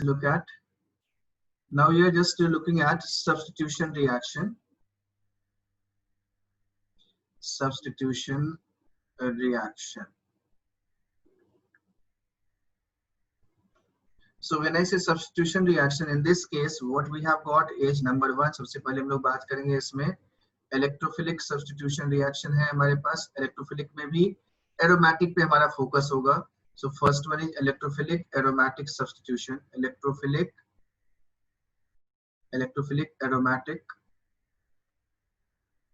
look at. Now we are just looking at substitution reaction. Substitution reaction. So when I say substitution reaction, in this case, what we have got is number one. सबसे पहले हम लोग बात करेंगे इसमें electrophilic substitution reaction है हमारे पास. Electrophilic में भी एरोमेटिक पे हमारा फोकस होगा. So first one is electrophilic aromatic substitution. Electrophilic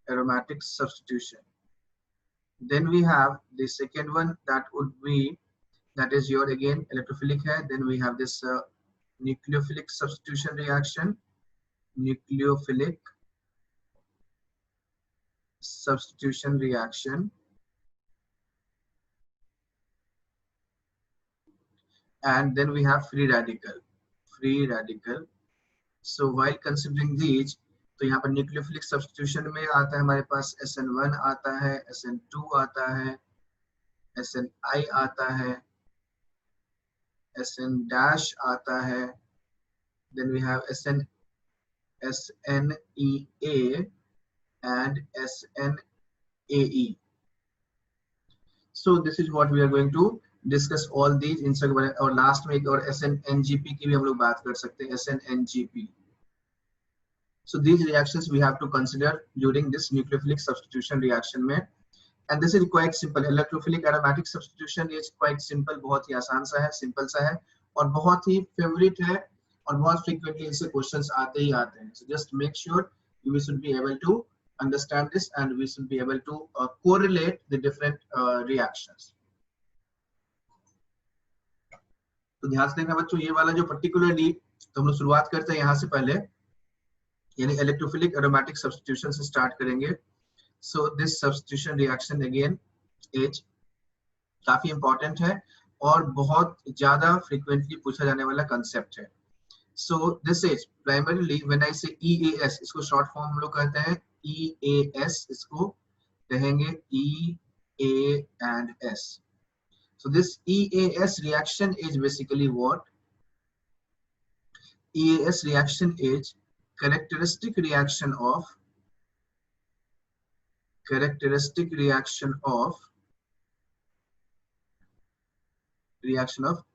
aromatic substitution. Then we have the second one, that would be, that is your again electrophilic hai. Then we have this nucleophilic substitution reaction. Nucleophilic substitution reaction. And then we have free radical. So while considering these, तो यहाँ पर nucleophilic substitution में आता है हमारे पास SN1 आता है, SN2 आता है, SNI आता है, SN dash आता है, then we have SNEA and SNAE. So this is what we are going to discuss all these in और लास्ट में एक और SNNGP की भी हम लोग बात कर सकते हैं, SNNGP. So these reactions we have to consider during this nucleophilic substitution reaction में, and this is quite simple. Electrophilic aromatic substitution is quite simple, बहुत ही आसान सा है, सिंपल सा है और बहुत ही फेवरेट है और बहुत frequently इससे questions आते ही आते हैं. So just make sure we should be able to understand this and we should be able to correlate the different reactions. तो ध्यान से देखना बच्चों, ये वाला जो particularly, तो हम लोग शुरुआत करते हैं यहाँ से पहले, यानी इलेक्ट्रोफिलिक एरोमेटिक सब्स्टिट्यूशन से स्टार्ट करेंगे. So this substitution reaction again is काफी इंपॉर्टेंट है और बहुत ज्यादा फ्रीक्वेंटली पूछा जाने वाला कंसेप्ट है. So this is primarily when I से EAS, इसको शॉर्ट फॉर्म हम लोग कहते हैं EAS, इसको कहेंगे EA and S. So this EAS reaction is basically what? EAS reaction is characteristic reaction of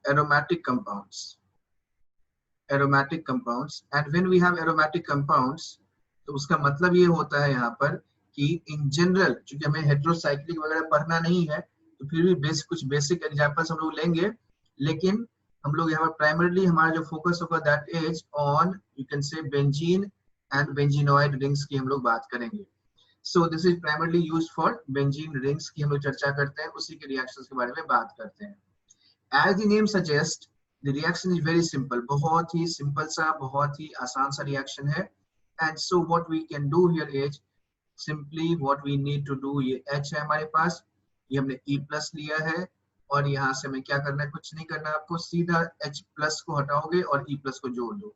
aromatic compounds. And when we have aromatic compounds, तो उसका मतलब ये होता है यहाँ पर कि in general, क्योंकि हमें हेटेरोसाइक्लिक वगैरह पढ़ना नहीं है, तो फिर भी कुछ बेसिक एग्जांपल्स हम लोग लेंगे, लेकिन हम लोग यहाँ पर प्राइमरीली हमारा जो फोकस होगा that is on, you can से बेंजीन एंड बेंजीनोइड रिंग्स की हम लोग बात करेंगे. सो this is primarily used for benzene rings की हम लोग चर्चा करते हैं, उसी के रिएक्शंस के बारे में बात करते हैं. As the name suggest, the reaction is very simple, बहुत ही सिंपल सा, बहुत ही आसान सा रिएक्शन है. And so what we can do here is simply what we need to do, ये H है हमारे पास, ये हमने E+ लिया है और यहाँ से हमें क्या करना है, कुछ नहीं करना, आपको सीधा H+ को हटाओगे और E+ को जोड़ दो.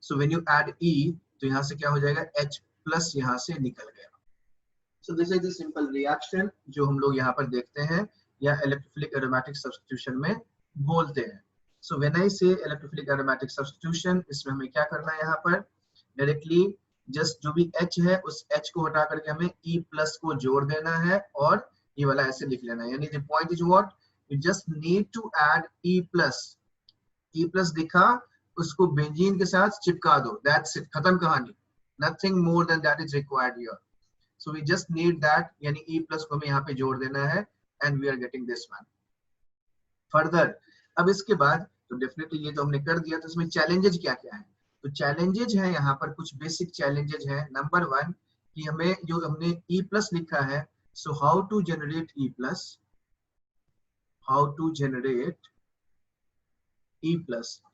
So when you add E, तो यहाँ से क्या हो जाएगा, H+ यहाँ से निकल गया. सो this is the simple reaction जो हम लोग यहाँ पर देखते हैं या इलेक्ट्रोफिलिक एरोमेटिक सब्स्टिट्यूशन में बोलते हैं. सो व्हेन आई से इलेक्ट्रोफिलिक एरोमेटिक सब्स्टिट्यूशन, इसमें हमें क्या करना है, यहाँ पर डायरेक्टली जस्ट जो भी H है उस H को हटा करके हमें E+ को जोड़ देना है और ये वाला ऐसे लिख लेना है. यानी the point is what, you just need to add E+ दिखा, उसको बेंजीन के साथ चिपका दो, दैट्स इट, खत्म कहानी. Nothing more than that is required here. So we just need that, यानी E+ को हमें यहाँ पे जोड़ देना है and we are getting this one. Further अब इसके बाद तो डेफिनेटली ये तो हमने कर दिया, तो इसमें चैलेंजेस क्या क्या है. तो चैलेंजेज है यहाँ पर, कुछ बेसिक चैलेंजेज है. नंबर 1 कि हमें जो हमने E+ लिखा है, so how to generate E+,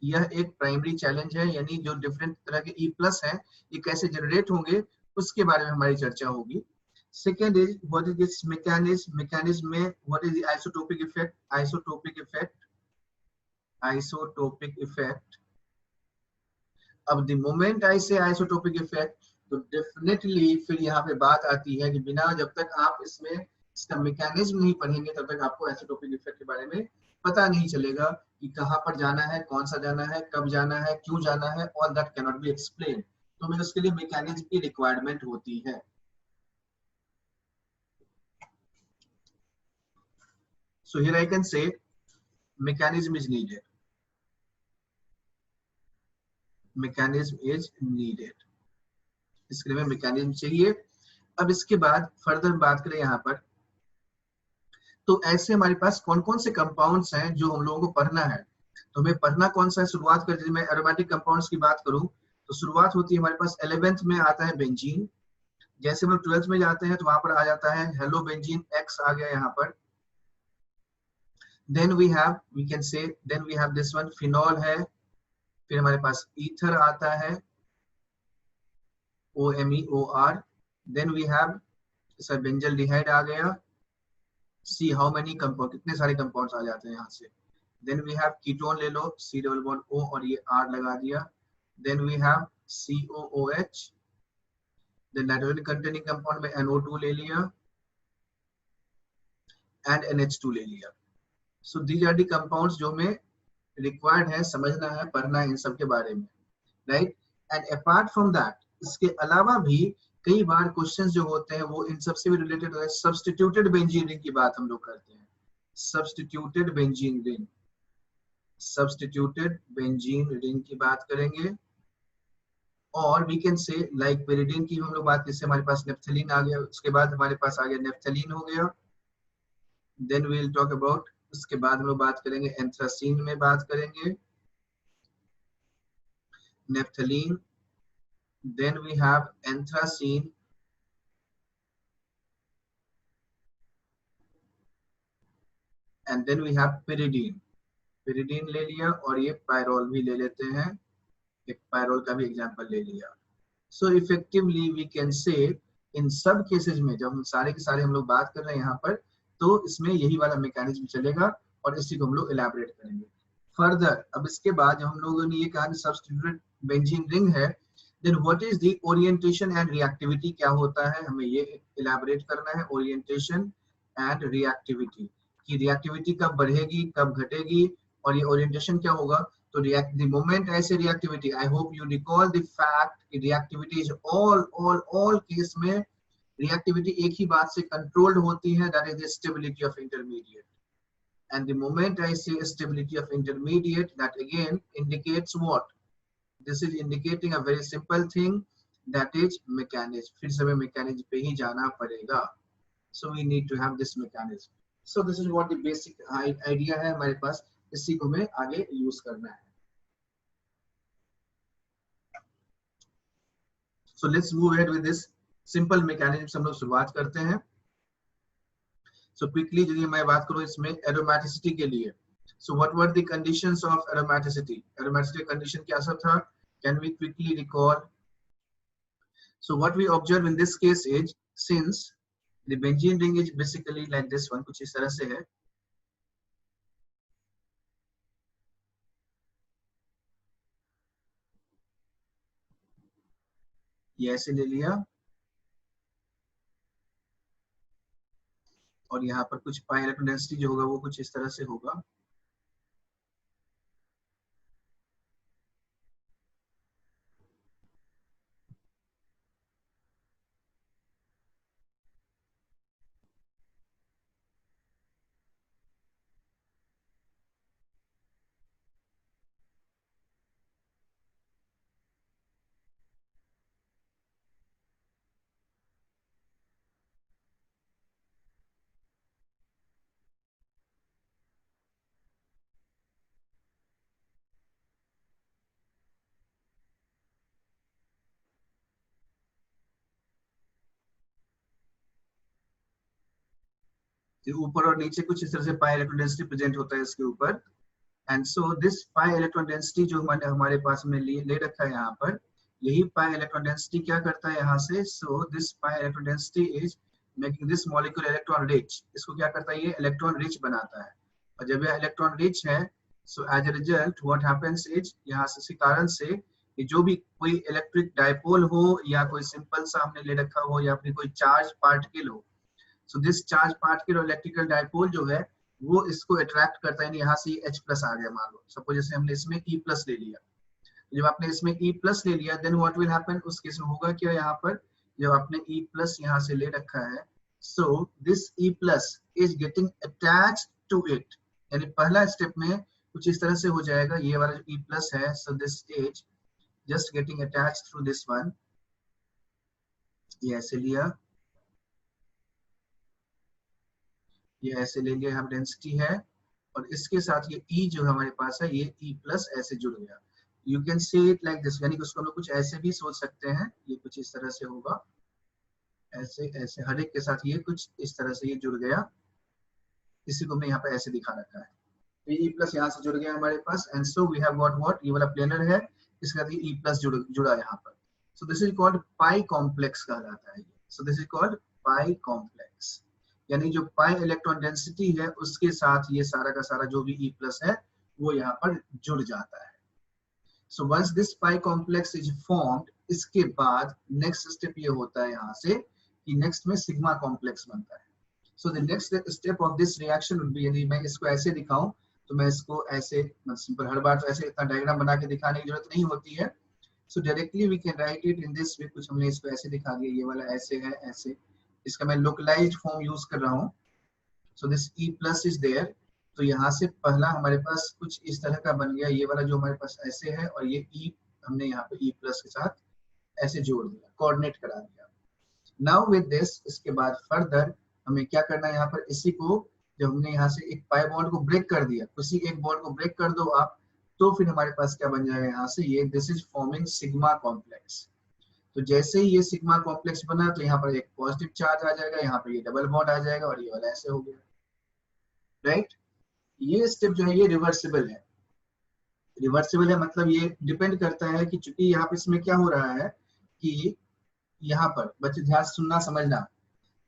यह एक प्राइमरी चैलेंज है. यानी जो डिफरेंट तरह के E+ हैं, ये कैसे जनरेट होंगे उसके बारे में हमारी चर्चा होगी. Second is what is this mechanism में what is the isotopic effect. अब the moment I say isotopic effect, तो डेफिनेटली फिर यहाँ पे बात आती है कि बिना जब तक आप इसमें इसका मैकेनिज्म नहीं पढ़ेंगे तब तक आपको आइसोटोपिक इफेक्ट के बारे में पता नहीं चलेगा कि कहाँ पर जाना है, कौन सा जाना है, कब जाना है, क्यों जाना है, all that can not be explain. तो हमें उसके लिए मैकेनिज्म की रिक्वायरमेंट होती है। So here I can say mechanism is needed. Mechanism is needed. इसके लिए मैकेनिज्म चाहिए। अब इसके बाद फर्दर बात करें यहाँ पर, तो ऐसे हमारे पास कौन कौन से कंपाउंड्स हैं जो हम लोगों को पढ़ना है। तो हमें पढ़ना कौन सा है, शुरुआत कर मैं एरोमेटिक कंपाउंड्स की बात करूं तो शुरुआत होती है हमारे पास 11th में आता है बेंजीन। जैसे हम 12th में जाते हैं तो वहां पर आ जाता है हेलो बेंजीन, एक्स आ गया यहाँ पर। Then we can say then we have this one phenol है। फिर हमारे पास ईथर आता है OMeOR। Then we have sir benzaldehyde आ गया। सी हाउ मेनी कंपाउंड, कितने सारे कंपाउंड्स आ जाते हैं यहाँ से। देन वी हैव कीटोन ले लो, C डबल बॉन्ड O और ये R लगा दिया। Then we have COOH। Then nitrogen containing compound में NO2 ले लिया एंड NH2 ले लिया। So these are the compounds जो हमें रिक्वायर्ड है, समझना है, पढ़ना है इन सब के बारे में, right. And apart from that, इसके अलावा भी कई बार क्वेश्चंस जो होते हैं वो इन सब से भी रिलेटेड है। सब्स्टिट्यूटेड बेंजीन रिंग की बात हम लोग करते हैं। Substituted benzene ring, substituted benzene ring की बात करेंगे। और we can say like pyridine की हम लोग बात, जैसे हमारे पास नेफ्थलीन आ गया, उसके बाद हमारे पास आ गया नेफ्थलीन हो गया। Then we will talk about, उसके बाद हम लोग बात करेंगे एंथ्रासीन में बात करेंगे, naphthalene. Then we have anthracene, and then we have pyridine। pyridine ले लिया और ये पायरोल भी ले लेते हैं, एक पायरोल का भी एग्जांपल ले लिया। So effectively we can say इन सब केसेस में जब हम सारे के सारे हम लोग बात कर रहे हैं यहाँ पर, तो इसमें यही वाला मैकेनिज्म चलेगा और इसी को हम लोग इलैबोरेट करेंगे फर्दर। अब इसके बाद जब हम लोगों ने ये कहा कि सब्स्टिट्यूटेड बेंजीन रिंग है, then what is the orientation and reactivity, क्या होता है, हमें ये इलैबोरेट करना है। ओरिएंटेशन एंड रिएक्टिविटी, कि रिएक्टिविटी कब बढ़ेगी, कब घटेगी, और ये ओरिएंटेशन क्या होगा। तो रिएक्ट द मोमेंट ऐसे reactivity, I hope you recall the fact कि रिएक्टिविटी इज ऑल केस में रिएक्टिविटी एक ही बात से कंट्रोल्ड होती है, that is the stability of intermediate. And the moment I say stability of intermediate, that again indicates what? This is indicating a very simple thing, that is mechanism. फिर से हमें mechanism पे ही जाना पड़ेगा। So we need to have this mechanism. So this is what the basic idea है हमारे पास, इसी को हमें आगे use करना है। So let's move ahead with this simple mechanism। हम लोग शुरुआत करते हैं। So quickly यदि मैं बात करूं इसमें aromaticity के लिए, so what were the conditions of aromaticity? Aromaticity condition क्या सब था? Can we quickly recall? So what we observe in this case is, since the benzene ring is basically like this one, कुछ इस तरह से है, ये ऐसे ले लिया और यहाँ पर कुछ पाई इलेक्ट्रॉन डेंसिटी जो होगा वो कुछ इस तरह से होगा। ऊपर और नीचे कुछ इस तरह से पाई इलेक्ट्रॉन डेंसिटी प्रेजेंट होता है इसके ऊपर। And so this pi electron density जो हमारे पास में ले रखा है यहाँ पर, यही पाई इलेक्ट्रॉन डेंसिटी क्या करता है यहाँ से, so this pi electron density is making this molecule electron rich. इसको क्या करता है, ये इलेक्ट्रॉन रिच बनाता है। और जब यह इलेक्ट्रॉन रिच है, so as a result what happens is, यहाँ से इसी कारण से कि जो भी कोई इलेक्ट्रिक डायपोल हो या कोई सिंपल सा हमने ले रखा हो या फिर कोई चार्ज पार्टिकल हो, सो दिस चार्ज पार्टिकल और इलेक्ट्रिकल डायपोल जो है वो इसको अट्रैक्ट करता है, यानी यहाँ से H प्लस आ गया मान लो, सपोज जैसे हमने इसमें E प्लस ले लिया, जब आपने इसमें E प्लस ले लिया देन व्हाट विल हैपन, उस केस में होगा क्या, यहाँ पर जब आपने E प्लस यहाँ से ले रखा है, so this E plus is getting attached to it, यानी पहला स्टेप में कुछ इस तरह से हो जाएगा, ये वाला जो E प्लस है, so this is just getting attached through this one, ये ऐसे लिया, ये ऐसे ले लिया, यहाँ डेंसिटी है, और इसके साथ ये E जो हमारे पास है, ये E प्लस ऐसे जुड़ गया, you can see it like this, यानी कि उसको हम लोग कुछ ऐसे भी सोच सकते हैं, ये कुछ इस तरह से होगा, ऐसे ऐसे हर एक के साथ ये कुछ इस तरह से ये जुड़ गया, इसी को हमने यहाँ पे ऐसे दिखा रखा है, तो E प्लस यहाँ से जुड़ गया हमारे पास, and so we have got what, ये वाला प्लेनर है, इसके साथ E प्लस जुड़ा यहाँ पर, so this is called pi complex कहलाता है, so this is called pi complex, यानी जो पाई इलेक्ट्रॉन डेंसिटी है उसके साथ ये सारा का सारा जो भी E प्लस है वो यहाँ पर जुड़ जाता है। So once this pi complex is formed, इसके बाद next step ये होता है यहाँ से कि next में sigma complex बनता है। So the next step of this reaction would be, यदि मैं इसको ऐसे दिखाऊं तो मैं इसको ऐसे सिंपल, हर बार तो ऐसे इतना डायग्राम बना के दिखाने की जरूरत नहीं होती है, so directly we can write it in this way, कुछ हमने इसको ऐसे दिखा दिया, ये वाला ऐसे है, ऐसे, इसका मैं localized form यूज कर रहा हूँ, so this E plus is there, तो यहाँ से पहला हमारे पास कुछ इस तरह का बन गया, ये वाला जो हमारे पास ऐसे है, और ये E हमने यहाँ पे E प्लस के साथ ऐसे जोड़ दिया, कोऑर्डिनेट करा दिया। नाउ विद दिस, इसके बाद फर्दर हमें क्या करना है, यहाँ पर इसी को जब हमने यहाँ से एक पाई बॉन्ड को ब्रेक कर दिया, किसी एक बॉन्ड को ब्रेक कर दो आप, तो फिर हमारे पास क्या बन जाएगा यहाँ से, ये this is forming sigma complex, तो जैसे ही ये सिग्मा कॉम्प्लेक्स बना तो यहाँ पर एक पॉजिटिव चार्ज आ जाएगा, यहाँ पर ये डबल बॉन्ड आ जाएगा, और ये वाला ऐसे हो गया, राइट। ये स्टेप जो है ये रिवर्सिबल है, रिवर्सिबल है मतलब ये डिपेंड करता है कि चूंकि यहाँ पे इसमें क्या हो रहा है कि यहाँ पर बच्चे ध्यान सुनना समझना,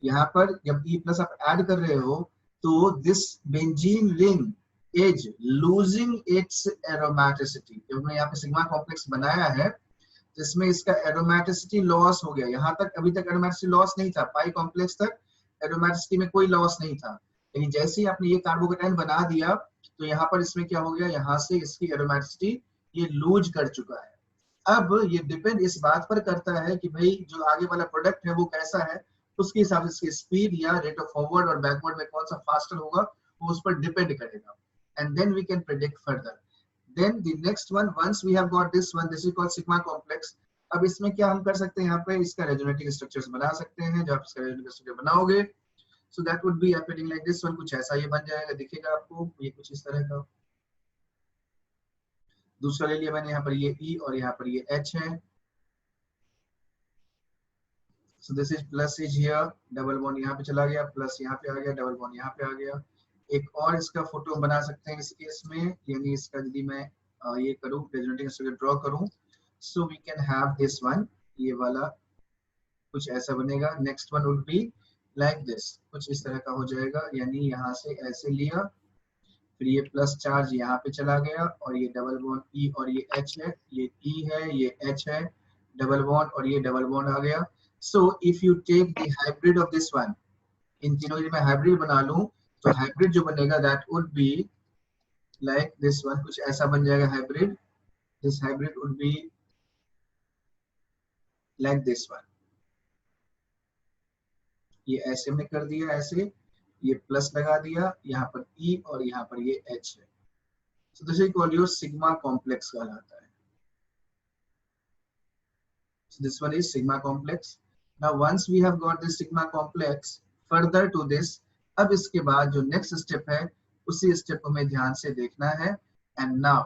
यहाँ पर जब E प्लस आप ऐड कर रहे हो तो this benzene ring is losing its aromaticity, जब हमने यहाँ पे सिग्मा कॉम्प्लेक्स बनाया है जिसमें इसका एरोमेटिसिटी लॉस हो गया, यहाँ तक अभी तक एरोमेटिसिटी लॉस नहीं था, पाई कॉम्प्लेक्स तक एरोमेटिसिटी में कोई लॉस नहीं था, लेकिन जैसे ही आपने ये कार्बोकेटाइन बना दिया तो यहाँ पर इसमें क्या हो गया, यहाँ से इसकी एरोमेटिसिटी ये लूज कर चुका है। अब ये डिपेंड इस बात पर करता है कि भाई जो आगे वाला प्रोडक्ट है वो कैसा है, उसके हिसाब से इसकी स्पीड या रेट ऑफ फॉरवर्ड और बैकवर्ड में कौन सा फास्टर होगा वो उस पर डिपेंड करेगा, and then we can predict further. Then the next one, once we have got this one, this is called sigma complex. अब इसमें क्या हम कर सकते हैं, यहाँ पे इसका रेजोनेटिंग स्ट्रक्चर्स बना सकते हैं, जब आप इसका रेजोनेटिंग स्ट्रक्चर बनाओगे so that would be appearing like this one, कुछ ऐसा ये बन जाएगा, दिखेगा आपको ये कुछ इस तरह का। दूसरा ले लिया मैंने, यहाँ पर ये E और यहाँ पर ये H है, so this is plus is here, double bond यहाँ पे चला गया, प्लस यहाँ पे आ गया, डबल बॉन्ड यहाँ पे आ गया। एक और इसका फोटो बना सकते हैं इस केस में, यानी इसका यदि मैं ये करूँ रेजोनेटिंग स्ट्रक्चर ड्रॉ करूँ, so we can have this one, ये वाला कुछ ऐसा बनेगा। Next one would be like this, कुछ इस तरह का हो जाएगा, यानी यहाँ से ऐसे लिया, फिर ये प्लस चार्ज यहाँ पे चला गया, और ये डबल बॉन्ड E और ये H है, ये E है, ये H है, डबल बॉन्ड और ये डबल बॉन्ड आ गया। So if you take the hybrid of this one, इन तीनों की मैं हाइब्रिड बना लूं तो हाइब्रिड जो बनेगा that would be like this one, कुछ ऐसा बन जाएगा hybrid, this hybrid would be like this one, ये ऐसे में कर दिया, ऐसे ये प्लस लगा दिया, यहाँ पर E और यहाँ पर ये H है, so this is called your sigma complex कहलाता है, so this one is sigma complex। now once we have got this sigma complex, further to this, अब इसके बाद जो next step है उसी step को हमें ध्यान से देखना है, and now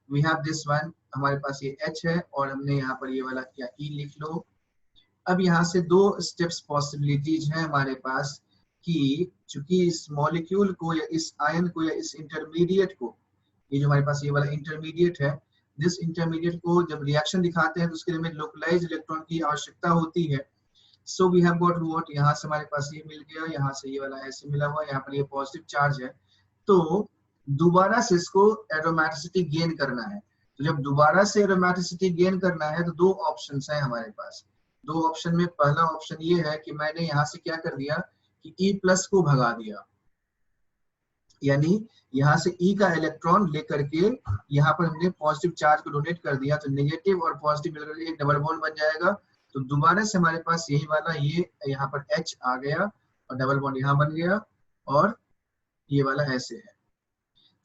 we have this one, हमारे पास ये H है और हमने यहाँ पर ये वाला क्या E लिख लो। अब यहाँ से दो स्टेप्स पॉसिबिलिटीज हैं हमारे पास कि चूंकि इस मॉलिक्यूल को या इस आयन को या इस इंटरमीडिएट को, ये जो हमारे पास ये वाला इंटरमीडिएट है, दिस इंटरमीडिएट को जब रिएक्शन दिखाते हैं तो उसके लिए हमें लोकलाइज इलेक्ट्रॉन की आवश्यकता होती है। So we have got what, यहाँ से हमारे पास ये मिल गया, यहाँ से ये वाला ऐसे मिला हुआ, यहाँ पर ये पॉजिटिव चार्ज है, तो दोबारा से इसको एरोमेटिसिटी गेन करना है। तो जब दोबारा से एरोमेटिसिटी गेन करना है तो दो ऑप्शंस हैं हमारे पास। दो ऑप्शन में पहला ऑप्शन ये है कि मैंने यहाँ से क्या कर दिया कि E प्लस को भगा दिया, यानी यहाँ से E का इलेक्ट्रॉन लेकर के यहाँ पर हमने पॉजिटिव चार्ज को डोनेट कर दिया, तो नेगेटिव और पॉजिटिव मिलकर एक डबल बॉन्ड बन जाएगा। तो दोबारा से हमारे पास यही वाला ये यहाँ पर H आ गया और डबल बॉन्ड यहाँ बन गया और ये वाला ऐसे है।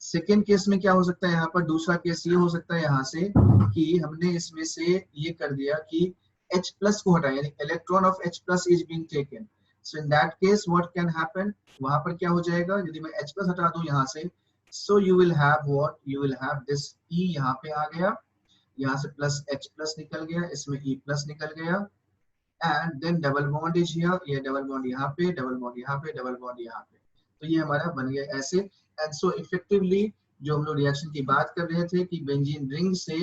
सेकेंड केस में क्या हो सकता है, यहाँ पर दूसरा केस ये हो सकता है यहाँ से कि हमने इसमें से ये कर दिया कि H प्लस को हटाया, यानी electron of H plus is being taken. So in that case what can happen, वहां पर क्या हो जाएगा, यदि मैं H प्लस हटा दूं यहाँ से, so you will have what, you will have this E यहाँ पे आ गया, यहाँ से प्लस H प्लस निकल गया, इसमें E प्लस निकल गया, and then double bond is here, ये डबल बॉन्ड यहाँ पे, डबल बॉन्ड यहाँ पे, डबल बॉन्ड यहाँ पे, तो ये हमारा बन गया ऐसे। एंड सो इफेक्टिवली जो हम लोग रिएक्शन की बात कर रहे थे कि बेंजीन रिंग से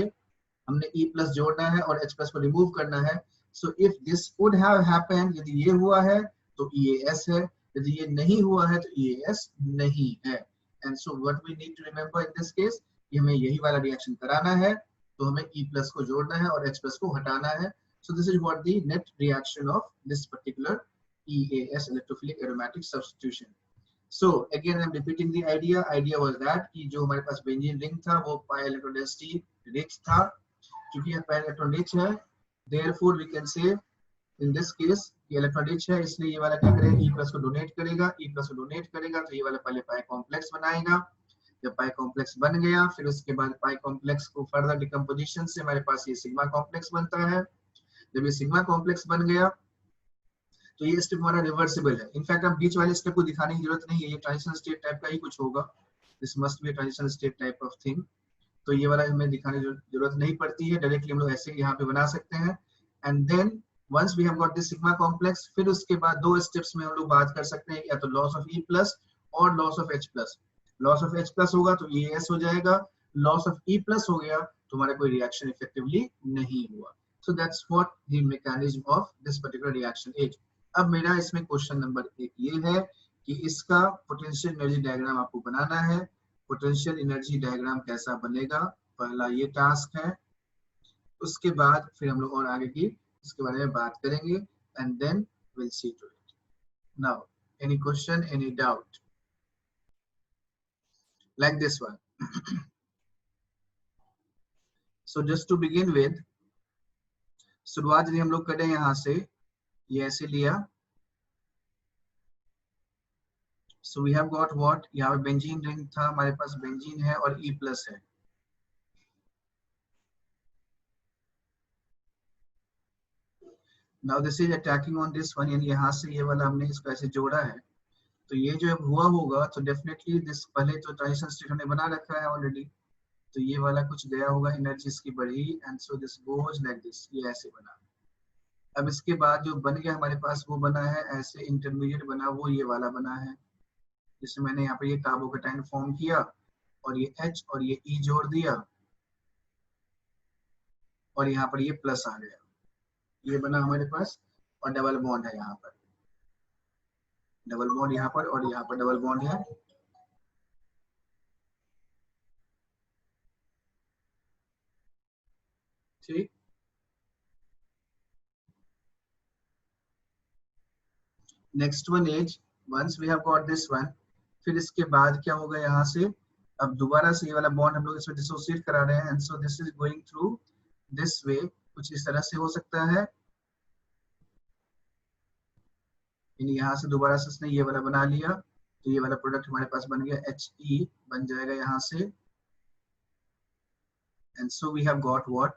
हमने E प्लस जोड़ना है और H प्लस को रिमूव करना है। So if this would have happened, यदि ये हुआ है तो EAS है, यदि ये नहीं हुआ है तो EAS नहीं है। And so what we need to remember in this case, कि हमें यही वाला रिएक्शन कराना है, तो हमें E प्लस को जोड़ना है और H प्लस को हटाना है। So this is what the net reaction of this particular EAS, electrophilic aromatic substitution. So again I'm repeating the idea. Idea was that कि जो हमारे पास बेंजीन रिंग था वो pi electron density rich था, क्योंकि यह pi electron rich है, therefore we can say in this case ये electron rich है, इसलिए ये वाला क्या करेगा, E प्लस को डोनेट करेगा, E प्लस को डोनेट करेगा तो ये वाला पहले pi कॉम्प्लेक्स बनाएगा। जब पाई कॉम्प्लेक्स बन गया, फिर उसके बाद पाई कॉम्प्लेक्स को फर्दर डिकम्पोजिशन से हमारे पास ये सिग्मा कॉम्प्लेक्स बनता है। जब ये सिग्मा कॉम्प्लेक्स बन गया तो ये स्टेप हमारा रिवर्सिबल है। इनफैक्ट हम बीच वाले स्टेप को दिखाने की जरूरत नहीं है, ये ट्रांजिशन स्टेट टाइप का ही कुछ होगा, this must be transition state type of thing, तो ये वाला हमें दिखाने की जरूरत नहीं पड़ती है, डायरेक्टली हम लोग ऐसे यहाँ पे बना सकते हैं। And then once we have got this sigma complex, फिर उसके बाद दो स्टेप्स में हम लोग बात कर सकते हैं, या तो लॉस ऑफ E प्लस और loss of H plus. Loss of H plus होगा तो EAS हो जाएगा, लॉस ऑफ E प्लस हो गया तो हमारा कोई रिएक्शन इफेक्टिवली नहीं हुआ। So that's what the mechanism of this particular reaction is. अब मेरा इसमें क्वेश्चन नंबर 1 ये है कि इसका पोटेंशियल एनर्जी डायग्राम आपको बनाना है। पोटेंशियल एनर्जी डायग्राम कैसा बनेगा, पहला ये टास्क है, उसके बाद फिर हम लोग और आगे की इसके बारे में बात करेंगे, and then will see to it. Now any question, any doubt like this one? So just to begin with, शुरुआत यदि हम लोग करें यहाँ से, ये ऐसे लिया, so we have got what, यहाँ पे बेंजीन रिंग था, हमारे पास बेंजीन है और E प्लस है। Now this is attacking on this one, यानी यहाँ से ये वाला हमने इसको ऐसे जोड़ा है, तो ये जो हुआ होगा तो डेफिनेटली दिस, पहले तो ट्रांजिशन स्टेट हमने बना रखा है ऑलरेडी, तो ये वाला कुछ गया होगा, एनर्जी इसकी बढ़ी, and so this goes like this, ये ऐसे बना। अब इसके बाद जो बन गया हमारे पास वो बना है ऐसे, इंटरमीडिएट बना वो ये वाला बना है, जिसमें मैंने यहाँ पे ये कार्बोकेटाइन फॉर्म किया और ये H और ये E जोड़ दिया और यहाँ पर ये प्लस आ गया, ये बना हमारे पास, और डबल बॉन्ड है यहाँ पर, डबल बॉन्ड यहाँ पर और यहाँ पर डबल बॉन्ड है। ठीक, next one is, once we have got this one, फिर इसके बाद क्या होगा यहाँ से, अब दोबारा से ये वाला बॉन्ड हम लोग इसमें डिसोसिएट करा रहे हैं, and so this is going through this way, कुछ इस तरह से हो सकता है, यहाँ से दोबारा से इसने ये वाला बना लिया, तो ये वाला प्रोडक्ट हमारे पास बन गया, HE बन जाएगा यहाँ से, and so we have got what,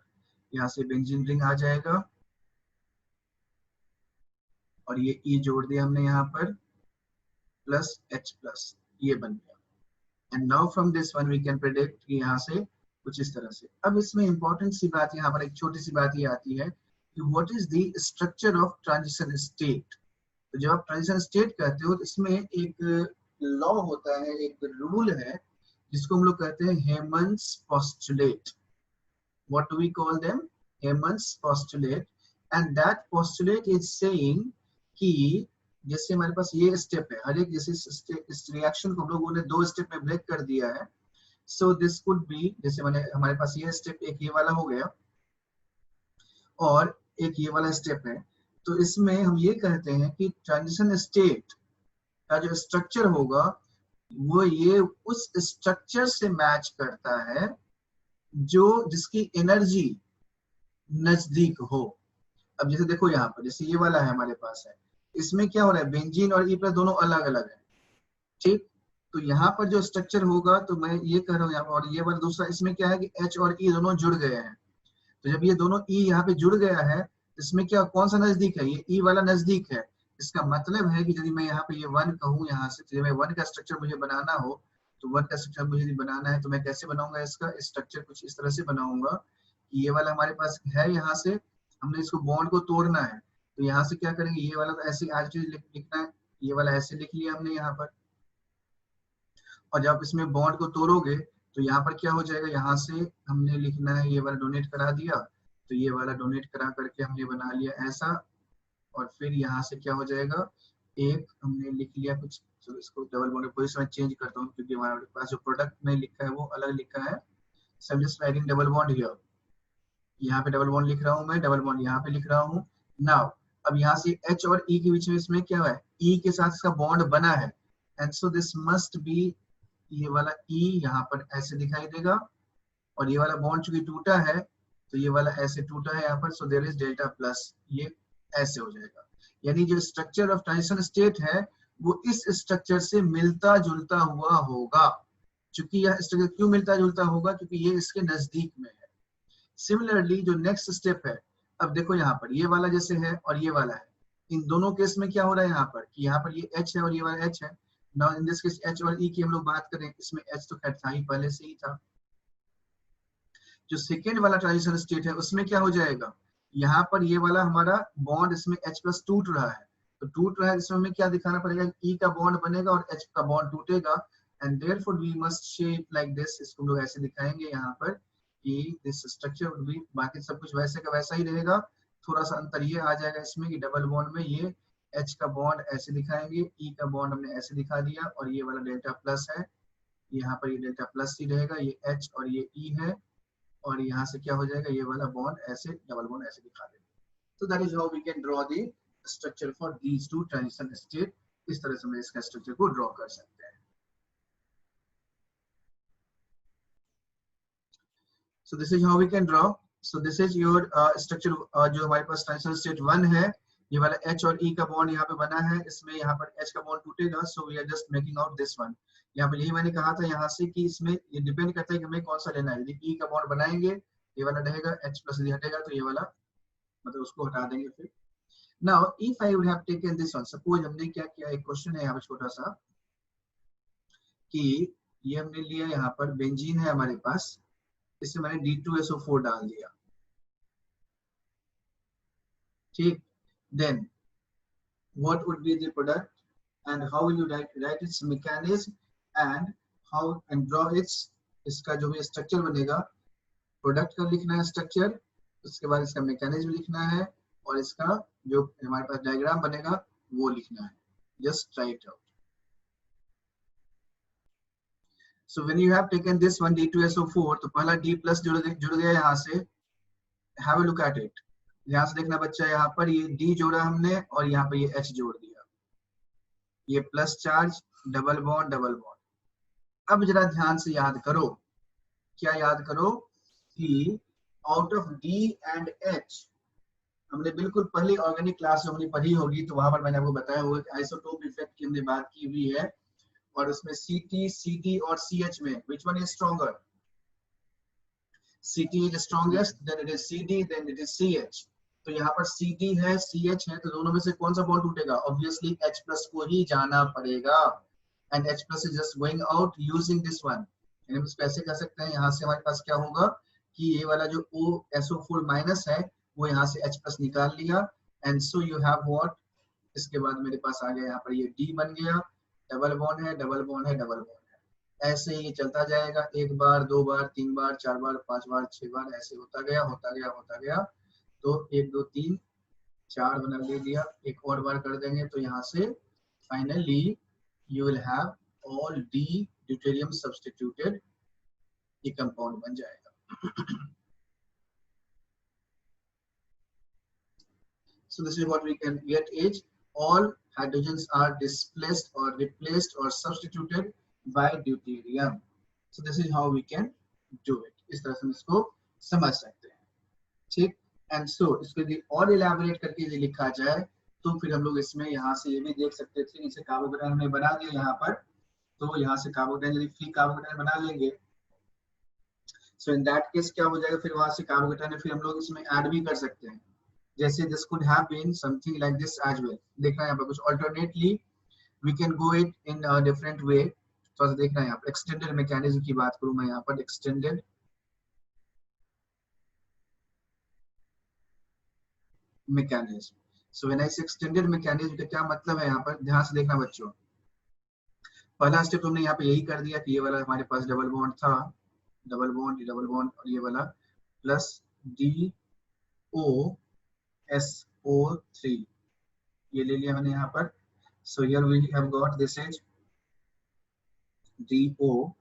यहाँ से बेंजीन रिंग आ जाएगा और ये E जोड़ दिया हमने यहाँ पर, प्लस H प्लस, ये बन गया। And now from this one we can predict कि यहाँ से कुछ इस तरह से। अब इसमें इंपॉर्टेंट सी बात, यहाँ पर एक छोटी सी बात ये आती है कि what is the structure of transition state. तो जब आप ट्रांजिशन स्टेट कहते हो तो इसमें एक लॉ होता है, एक रूल है, जिसको हम लोग कहते हैं Hammond's postulate. What do we call them? Hammond's postulate. And that postulate is saying कि जैसे हमारे पास ये स्टेप है, हर एक जैसे इस रिएक्शन को हम लोगों ने दो स्टेप में ब्रेक कर दिया है, सो दिस कुड बी, जैसे मैंने हमारे पास ये स्टेप एक ये वाला हो गया और एक ये वाला स्टेप है, तो इसमें हम ये कहते हैं कि ट्रांजिशन स्टेट का जो स्ट्रक्चर होगा वो ये उस स्ट्रक्चर से मैच करता है जो जिसकी एनर्जी नजदीक हो। अब जैसे देखो यहाँ पर, जैसे ये वाला है हमारे पास है, इसमें क्या हो रहा है, बेंजीन और ई प्लस दोनों अलग अलग है, ठीक। तो यहाँ पर जो स्ट्रक्चर होगा, तो मैं ये कह रहा हूँ यहाँ पर, और ये वाला दूसरा, इसमें क्या है कि एच और ई दोनों जुड़ गए हैं। तो जब ये दोनों ई यहाँ पे जुड़ गया है, इसमें क्या, कौन सा नजदीक है, ये ई वाला नजदीक है। इसका मतलब है कि यदि मैं यहाँ पे ये वन कहूँ, यहाँ से यदि मैं वन का स्ट्रक्चर मुझे बनाना हो, तो वन का स्ट्रक्चर मुझे यदि बनाना है तो मैं कैसे बनाऊंगा, इसका स्ट्रक्चर कुछ इस तरह से बनाऊंगा कि ये वाला हमारे पास है, यहाँ से हमने इसको बॉन्ड को तोड़ना है, तो यहाँ से क्या करेंगे, ये वाला तो ऐसे आज लिखना है, ये वाला ऐसे लिख लिया हमने यहाँ पर। और जब इसमें बॉन्ड को तोड़ोगे तो यहाँ पर क्या हो जाएगा, यहाँ से हमने लिखना है, ये वाला डोनेट करा दिया, तो ये वाला डोनेट करा करके हमने बना लिया ऐसा। और फिर यहाँ से क्या हो जाएगा, एक हमने लिख लिया कुछ, तो इसको डबल बॉन्ड पोजीशन में चेंज करता हूँ क्योंकि हमारे पास जो प्रोडक्ट में लिखा है वो अलग लिखा है। So just writing double bond here, यहाँ पे डबल बॉन्ड लिख रहा हूँ मैं, डबल बॉन्ड यहाँ पे लिख रहा हूँ। नाउ अब यहाँ से H और E के बीच में इसमें क्या है, E के साथ इसका बॉन्ड बना है, and so this must be, ये वाला E यहाँ पर ऐसे दिखाई देगा, और ये वाला बॉन्ड चूंकि टूटा है तो ये वाला ऐसे टूटा है यहाँ पर, so there is delta plus, ये ऐसे हो जाएगा। यानी जो स्ट्रक्चर ऑफ ट्रांजिशन स्टेट है वो इस स्ट्रक्चर से मिलता जुलता हुआ होगा। चूंकि यह स्ट्रक्चर क्यों मिलता जुलता होगा, क्योंकि ये इसके नजदीक में है। सिमिलरली जो नेक्स्ट स्टेप है, अब देखो यहाँ पर ये वाला जैसे है और ये वाला है, इन दोनों केस में क्या हो रहा है यहाँ पर कि यहाँ पर ये H है और ये वाला H है। Now in this case H और E की हम लोग बात करें, इसमें H तो खैर था ही, पहले से ही था। जो सेकेंड वाला ट्रांजिशन स्टेट है उसमें क्या हो जाएगा, यहाँ पर ये वाला हमारा बॉन्ड इसमें H प्लस टूट रहा है, तो टूट रहा है, इसमें हमें क्या दिखाना पड़ेगा, E का बॉन्ड बनेगा और H का बॉन्ड टूटेगा, and therefore we must shape like this, इसको हम लोग ऐसे दिखाएंगे यहाँ पर कि दिस स्ट्रक्चर वुड बी, बाकी सब कुछ वैसे का वैसा ही रहेगा, थोड़ा सा अंतर ये आ जाएगा इसमें कि डबल बॉन्ड में ये H का बॉन्ड ऐसे दिखाएंगे, E का बॉन्ड हमने ऐसे दिखा दिया, और ये वाला डेल्टा प्लस है, यहाँ पर ये डेल्टा प्लस ही रहेगा, ये H और ये E है, और यहाँ से क्या हो जाएगा, ये वाला बॉन्ड ऐसे डबल बॉन्ड ऐसे दिखा देंगे। So that is how we can draw the structure for these two transition state। इस तरह से हम इसका स्ट्रक्चर को ड्रॉ कर सकते हैं। So this is how we can draw। So this is your structure, जो हमारे पास transition state 1 है, ये वाला H और E का बॉन्ड यहाँ पे बना है, इसमें यहाँ पर H का बॉन्ड टूटेगा, so we are just making out this one। यहाँ पे यही मैंने कहा था यहाँ से कि इसमें ये डिपेंड करता है कि हमें कौन सा लेना है। यदि E का बॉन्ड बनाएंगे ये वाला रहेगा, H प्लस यदि हटेगा तो ये वाला मतलब उसको हटा देंगे फिर। Now if I would have taken this one, suppose हमने क्या किया, एक क्वेश्चन है यहाँ पे छोटा सा कि ये हमने लिया, यहाँ पर बेंजीन है हमारे पास, इससे मैंने D2SO4 डाल दिया, ठीक। Then what would be the product and how will you write its mechanism and how and draw its, इसका जो भी स्ट्रक्चर बनेगा, प्रोडक्ट का लिखना है स्ट्रक्चर, उसके बाद इसका मैकेनिज्म लिखना है, और इसका जो हमारे पास डायग्राम बनेगा वो लिखना है। Just right out. So when you have taken this one D2SO4, तो पहला D प्लस जुड़ गया यहाँ से, have a look at it. यहाँ से देखना बच्चा, यहाँ पर ये D जोड़ा हमने और यहाँ पर ये H जोड़ दिया, ये plus charge, double bond double bond. अब जरा ध्यान से याद करो, क्या याद करो कि out of D and H, हमने बिल्कुल पहली ऑर्गेनिक क्लास हमने पढ़ी होगी, तो वहां पर मैंने आपको बताया हुआ कि आइसोटोप इफेक्ट की हमने बात की हुई है, और उसमें Ct, Cd और Ch में which one is stronger? Ct is strongest, then it is Cd, then it is Ch। तो यहाँ पर Cd है, Ch है, तो दोनों में से कौन सा बॉन्ड टूटेगा? ऑब्वियसली H प्लस को ही जाना पड़ेगा, and H plus is just going out using this one. यानी हम इसको ऐसे कर सकते हैं, यहाँ से हमारे पास क्या होगा कि ये वाला जो OSO4 माइनस है वो यहाँ से H प्लस निकाल लिया, and so you have what, इसके बाद मेरे पास आ गया यहाँ पर ये D बन गया, डबल बॉन्ड है, डबल बॉन्ड है, डबल बॉन्ड है, ऐसे ही चलता जाएगा, एक बार, दो बार, तीन बार, चार बार, पांच बार, छह बार, ऐसे होता गया होता गया होता गया। तो एक दो तीन चार बना ले दिया, एक और बार कर देंगे तो यहाँ से finally you will have all D deuterium substituted, ये कंपाउंड बन जाएगा। So this is what we can get is all hydrogens are displaced or replaced or substituted by deuterium. So this is how we can do it, इस तरह से हम इसको समझ सकते हैं, ठीक। एंड सो इसको यदि और इलैबोरेट करके यदि लिखा जाए तो फिर हम लोग इसमें यहाँ से ये भी देख सकते थे, इसे कार्बोकेटायन हमने बना दिया यहाँ पर, तो यहाँ से कार्बोकेटायन यदि फ्री कार्बोकेटायन बना लेंगे, सो इन दैट केस क्या हो जाएगा, फिर वहां से कार्बोकेटायन फिर हम लोग इसमें ऐड भी कर सकते हैं, जैसे this could have been something like this as well. देखना है यहाँ पर कुछ alternately we can go it in a different way. थोड़ा सा देखना है यहाँ पर एक्सटेंडेड मैकेनिज्म की बात करूं मैं यहाँ पर, extended mechanism. So when I से एक्सटेंडेड मैकेनिज्म का क्या मतलब है, यहाँ पर ध्यान से देखना बच्चों। पहला स्टेप हमने यहाँ पे यही कर दिया कि ये वाला हमारे पास डबल बॉन्ड था, डबल बॉन्ड और ये वाला plus D O S O 3, ये ले लिया मैंने यहाँ पर। So here we have got this is D O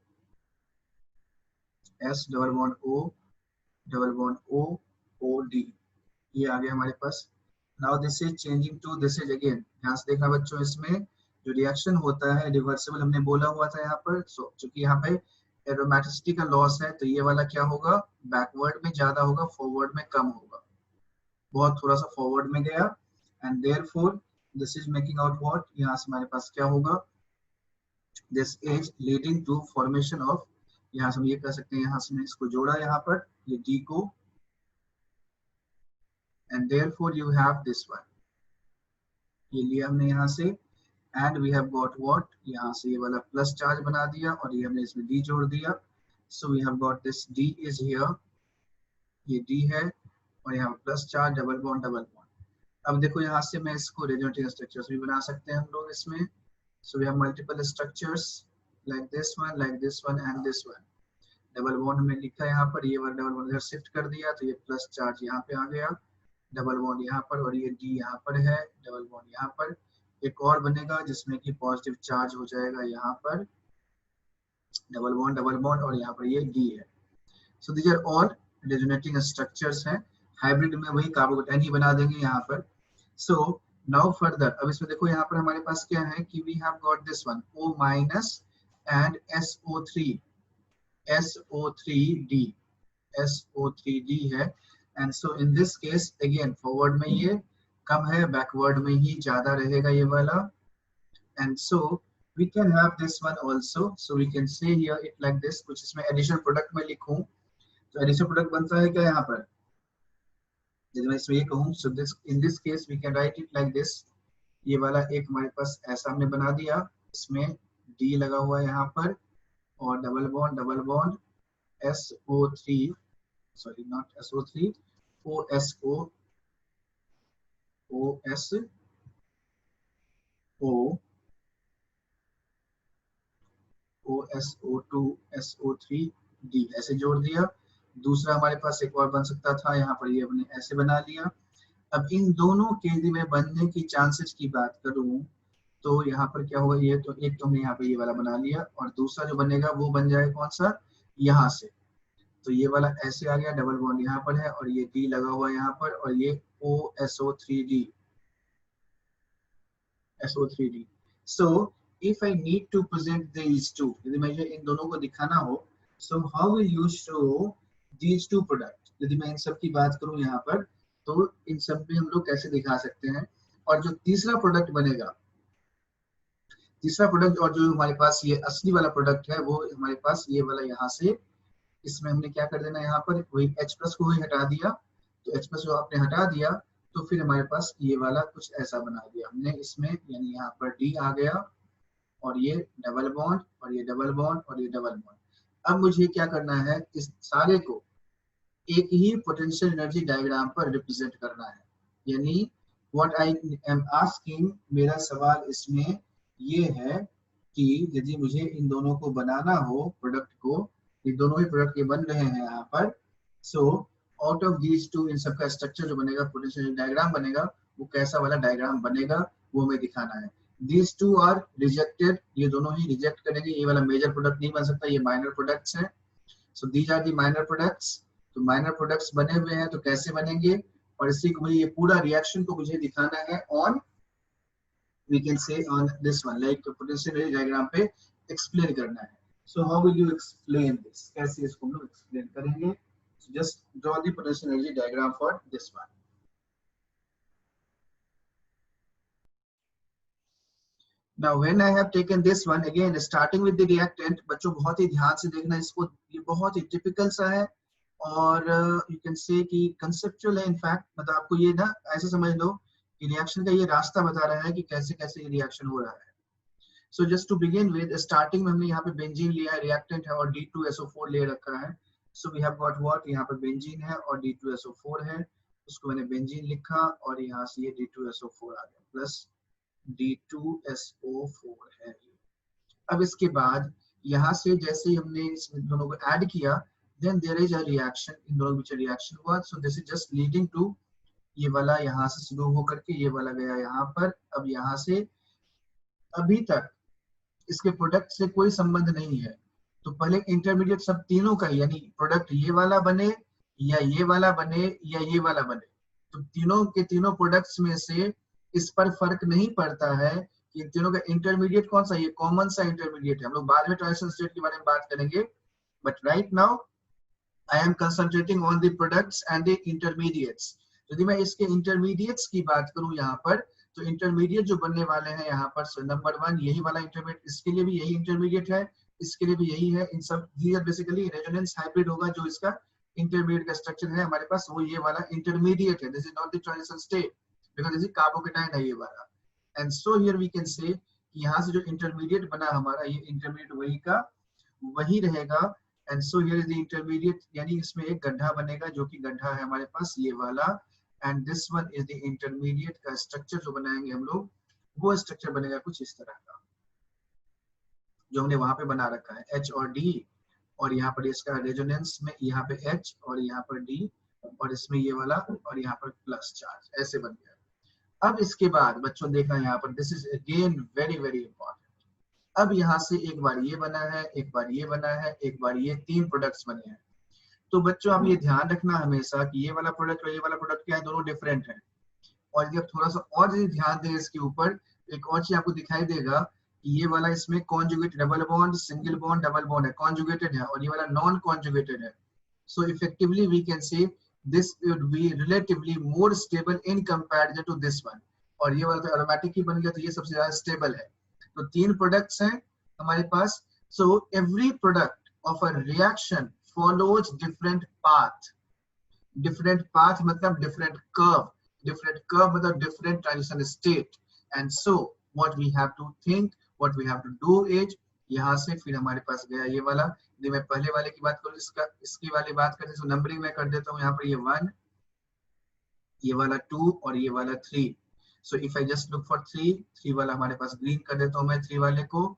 S double bond O O D, ये आ गया हमारे पास। Now this is changing to this is again, ध्यान से देखना बच्चों, इसमें जो रिएक्शन होता है रिवर्सिबल हमने बोला हुआ था यहाँ पर। सो चूंकि यहाँ पे एरोमेटिसिटी का लॉस है तो ये वाला क्या होगा, बैकवर्ड में ज्यादा होगा, फॉरवर्ड में कम होगा, बहुत थोड़ा सा फॉरवर्ड में गया, and therefore this is making out what, यहाँ से हमारे पास क्या होगा, this is leading to formation of, यहाँ से हम ये कह सकते हैं, यहाँ से मैं इसको जोड़ा यहाँ पर ये डी को, and therefore you have this one, ये लिया हमने यहाँ से, and we have got what, यहाँ से ये वाला प्लस चार्ज बना दिया और ये हमने इसमें डी जोड़ दिया। So we have got this D is here, ये डी है और यहाँ प्लस चार्ज डबल बॉन्ड। अब देखो यहाँ से मैं इसको रेजोनेटिंग स्ट्रक्चर्स भी बना सकते हैं हम लोग इसमें। So we have multiple structures like this one and this one. Double bond में लिखा है यहाँ पर, ये वाला डबल बॉन्ड इधर शिफ्ट कर दिया तो ये प्लस चार्ज यहाँ पे आ गया, डबल बॉन्ड यहाँ पर और ये डी यहाँ पर है, डबल बॉन्ड यहाँ पर। एक और बनेगा जिसमें कि पॉजिटिव चार्ज हो जाएगा यहाँ पर, डबल बॉन्ड और यहाँ पर ये डी है। So these are all resonating structures हैं, हाइब्रिड में वही कार्बोकेटायन ही बना देंगे यहाँ पर। सो नाउ फर्दर, अब इसमें देखो यहाँ पर हमारे पास क्या है कि we have got this one O minus and SO3D है, and so in this case again forward में ये कम है, बैकवर्ड में ही ज्यादा रहेगा ये वाला, and so we can have this one also, so we can say here it like this, कुछ इसमें एडिशनल प्रोडक्ट में लिखूं तो एडिशनल प्रोडक्ट बनता है क्या यहाँ पर, यदि मैं इसमें ये कहूँ, so this in this case we can write it like this, ये वाला एक हमारे पास ऐसा हमने बना दिया, इसमें D लगा हुआ है यहाँ पर और double bond SO3, sorry not SO3, OSO2 SO3D ऐसे जोड़ दिया। दूसरा हमारे पास एक और बन सकता था, यहाँ पर ये हमने ऐसे बना लिया। अब इन दोनों के यदि मैं बनने की चांसेस की बात करूं तो यहाँ पर क्या होगा, ये तो एक तो हमने यहाँ पे ये वाला बना लिया और दूसरा जो बनेगा वो बन जाएगा कौन सा, यहाँ से, तो ये वाला ऐसे आ गया, डबल बॉन्ड यहाँ पर है और ये डी लगा हुआ है यहाँ पर और ये SO3D। So if I need to present these two, यदि मुझे इन दोनों को दिखाना हो, so how will you show these two products? यदि मैं इन सब की बात करूं यहाँ पर तो इन सब में हम लोग कैसे दिखा सकते हैं, और जो तीसरा प्रोडक्ट बनेगा, तीसरा प्रोडक्ट और जो हमारे पास ये असली वाला प्रोडक्ट है वो हमारे पास ये वाला, यहाँ से इसमें हमने क्या कर देना, यहाँ पर वही H प्लस को ही हटा दिया, तो H प्लस को आपने हटा दिया तो फिर हमारे पास ये वाला कुछ ऐसा बना दिया हमने इसमें, यानी यहाँ पर D आ गया और ये डबल बॉन्ड और ये डबल बॉन्ड और ये डबल बॉन्ड। अब मुझे क्या करना है, इस सारे को एक ही पोटेंशियल एनर्जी डायग्राम पर रिप्रेजेंट करना है, यानी व्हाट आई एम आस्किंग, मेरा सवाल इसमें ये है कि यदि मुझे इन दोनों को बनाना हो प्रोडक्ट को, ये दोनों ही प्रोडक्ट के बन रहे हैं यहाँ पर, so out of these two इन सबका स्ट्रक्चर जो बनेगा, पोटेंशियल डायग्राम बनेगा, वो कैसा वाला डायग्राम बनेगा वो हमें दिखाना है। दीज टू आर रिजेक्टेड, ये दोनों ही रिजेक्ट करेंगे, ये वाला मेजर प्रोडक्ट नहीं बन सकता, ये माइनर प्रोडक्ट्स हैं। So these are the minor products, तो माइनर प्रोडक्ट्स बने हुए हैं तो कैसे बनेंगे, और इसी को मुझे ये पूरा रिएक्शन को मुझे दिखाना है on, we can say on this one, like potential energy diagram पे एक्सप्लेन करना है। So how will you explain this, कैसे इसको हम लोग एक्सप्लेन करेंगे? Just draw the potential energy diagram for this one. Now when I have taken this one, again starting with the reactant, बच्चों बहुत ही ध्यान से देखना इसको, ये बहुत ही टिपिकल सा है और यू कैन से कि कंसेप्चुअल है। इनफैक्ट मतलब आपको ये ना ऐसे समझ लो कि रिएक्शन का ये रास्ता बता रहा है कि कैसे कैसे ये रिएक्शन हो रहा है। So just to begin with, starting में हमने यहाँ पे बेंजीन लिया है, रिएक्टेंट है और D2SO4 ले रखा है। So we have got what, यहाँ पे बेंजीन है और D2SO4 है, उसको मैंने बेंजीन लिखा और यहाँ से ये D2SO4 आ गया प्लस D2SO4 है। अब इसके बाद यहाँ से जैसे ही हमने इन दोनों को ऐड किया, then there is a reaction, इन दोनों के बीच रिएक्शन हुआ। So this is just leading to, ये वाला यहाँ से शुरू होकर के ये वाला गया यहाँ पर। अब यहाँ से अभी तक इसके प्रोडक्ट से कोई संबंध नहीं है, तो पहले इंटरमीडिएट सब तीनों का, यानी प्रोडक्ट ये वाला बने या ये वाला बने या ये वाला बने, तो तीनों के तीनों प्रोडक्ट्स में से इस पर फर्क नहीं पड़ता है कि तीनों का इंटरमीडिएट कौन सा, ये कॉमन सा इंटरमीडिएट है। हम लोग बाद में ट्रांजिशन स्टेट के बारे में बात करेंगे, but right now I am concentrating on the products and the intermediates. यदि मैं इसके इंटरमीडिएट्स की बात करूं यहाँ पर, तो इंटरमीडिएट जो बनने वाले हैं यहाँ पर, नंबर 1 यही वाला इंटरमीडिएट, इसके लिए भी यही इंटरमीडिएट है, इसके लिए भी यही है। इन सब बेसिकली रेजोनेंस हाइब्रिड होगा, जो इसका इंटरमीडिएट का स्ट्रक्चर है हमारे पास, वो ये वाला इंटरमीडिएट है। This is not the transition state because this is carbocation है ये वाला। And so here we can say कि यहाँ से जो इंटरमीडिएट बना हमारा, ये इंटरमीडिएट वही का वही रहेगा। And so here is the intermediate, यानी इसमें एक गड्ढा बनेगा जो कि गड्ढा है हमारे पास ये वाला। And this one is the intermediate का स्ट्रक्चर जो बनाएंगे हम लोग, वो स्ट्रक्चर बनेगा कुछ इस तरह का जो हमने वहां पे बना रखा है, H और D, और यहाँ पर इसका रेजोनेंस में यहाँ पे H और यहाँ पर D, और इसमें ये वाला और यहाँ पर प्लस चार्ज, ऐसे बन गया। अब इसके बाद बच्चों देखना यहाँ पर, this is again very very important. अब यहाँ से एक बार ये बना है, एक बार ये बना है, एक बार ये, 3 प्रोडक्ट्स बने हैं। तो बच्चों आप ये ध्यान रखना हमेशा कि ये वाला प्रोडक्ट और ये वाला प्रोडक्ट क्या है, दोनों डिफरेंट है। और यदि आप थोड़ा सा और ध्यान दें इसके ऊपर, एक और चीज आपको दिखाई देगा कि ये वाला इसमें conjugate double bond, single bond, double bond है, कॉन्जुगेटेड है, और ये वाला नॉन कॉन्जुगेटेड है। So effectively we can say this would be relatively more stable in comparison to this one. और ये वाला तो एरोमेटिक ही बन गया, तो ये सबसे ज्यादा स्टेबल है। तो 3 प्रोडक्ट्स हैं हमारे पास। So every product of a reaction follows different path मतलब different curve मतलब different transition state। and so what we have to think, what we have to do is, यहाँ से फिर हमारे पास गया ये वाला। यदि मैं पहले वाले की बात करूँ, इसकी वाली बात करते तो नंबरिंग में कर देता हूँ। यहाँ पर ये 1, ये वाला 2 और ये वाला 3। so if I just look for 3 वाला हमारे पास ग्रीन कर देता हूँ मैं 3 वाले को।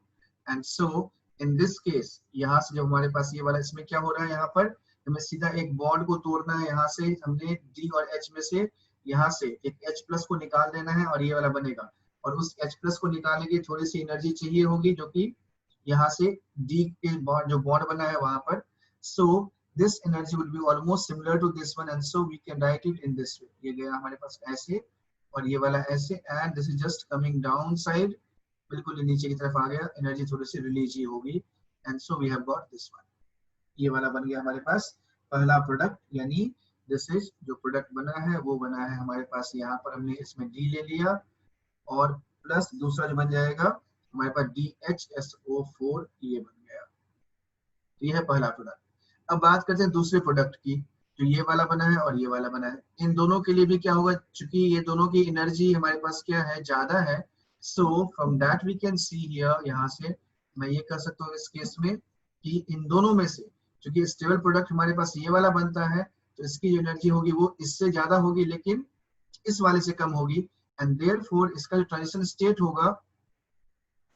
and so in this case यहाँ से जब हमारे पास ये वाला, इसमें क्या हो रहा है, यहाँ पर हमें सीधा एक बॉन्ड को तोड़ना है। यहाँ से हमने D और H में से यहाँ से एक H प्लस को निकाल देना है और ये वाला बनेगा। और उस H प्लस को निकालने की थोड़ी सी एनर्जी चाहिए होगी, जो कि यहाँ से D के बॉन्ड जो बॉन्ड बना है वहां पर। So this energy will be almost similar to this one, and so we can write it in this way. ये गया हमारे पास ऐसे और ये वाला ऐसे, and this is just coming down side, बिल्कुल नीचे की तरफ आ गया, एनर्जी थोड़ी सी रिलीज ही होगी। And so we have got this one, ये वाला बन गया हमारे पास पहला प्रोडक्ट। यानी दिस इज जो प्रोडक्ट बना है वो बना है हमारे पास, यहाँ पर हमने इसमें D ले लिया और प्लस दूसरा जो बन जाएगा हमारे पास DHSO4, ये बन गया। तो ये है पहला प्रोडक्ट। अब बात करते हैं दूसरे प्रोडक्ट की, जो ये वाला बना है और ये वाला बना है। इन दोनों के लिए भी क्या होगा, चूंकि ये दोनों की एनर्जी हमारे पास क्या है, ज्यादा है। So from that we can see here, यहाँ से मैं ये कह सकता हूँ इस केस में कि इन दोनों में से चूंकि स्टेबल प्रोडक्ट हमारे पास ये वाला बनता है, तो इसकी जो एनर्जी होगी वो इससे ज्यादा होगी, लेकिन इस वाले से कम होगी। एंड देयरफॉर इसका जो ट्रांजिशन स्टेट होगा,